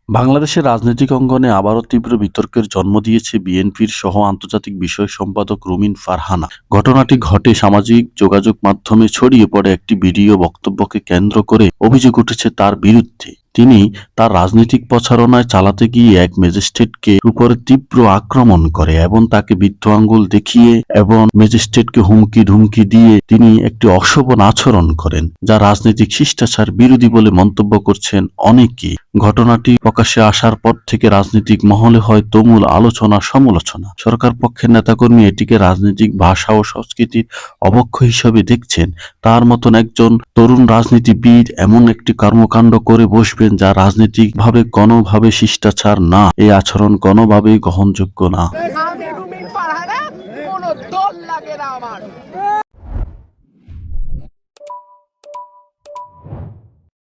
বাংলাদেশের রাজনৈতিক অঙ্গনে আবারও তীব্র বিতর্কের জন্ম দিয়েছে বিএনপির সহ আন্তর্জাতিক বিষয় সম্পাদক রুমিন ফারহানা। ঘটনাটি ঘটে সামাজিক যোগাযোগ মাধ্যমে ছড়িয়ে পড়ে একটি ভিডিও বক্তব্যকে কেন্দ্র করে অভিযোগ উঠেছে তার বিরুদ্ধে। তিনি তার রাজনৈতিক প্রচারণায় চালাতে গিয়ে এক ম্যাজিস্ট্রেটকে উপরে তীব্র আক্রমণ করে এবং তাকে বৃদ্ধ আঙ্গুল দেখিয়ে এবং ম্যাজিস্ট্রেটকে হুমকি ধুমকি দিয়ে তিনি একটি অশোভন আচরণ করেন, যা রাজনৈতিক শিষ্টাচার বিরোধী বলে মন্তব্য করছেন অনেকেই। ঘটনাটি প্রকাশ্যে আসার পর থেকে রাজনৈতিক মহলে হয় তুমুল আলোচনা সমালোচনা। সরকার পক্ষের নেতাকর্মী এটিকে রাজনৈতিক ভাষা ও সংস্কৃতির অবক্ষয় হিসেবে দেখছেন। তার মতন একজন তরুণ রাজনীতিবিদ এমন একটি কর্মকাণ্ড করে বসবেন যা রাজনৈতিকভাবে কোনোভাবে শিষ্টাচার না। এই আচরণ কোনোভাবেই গ্রহণযোগ্য না।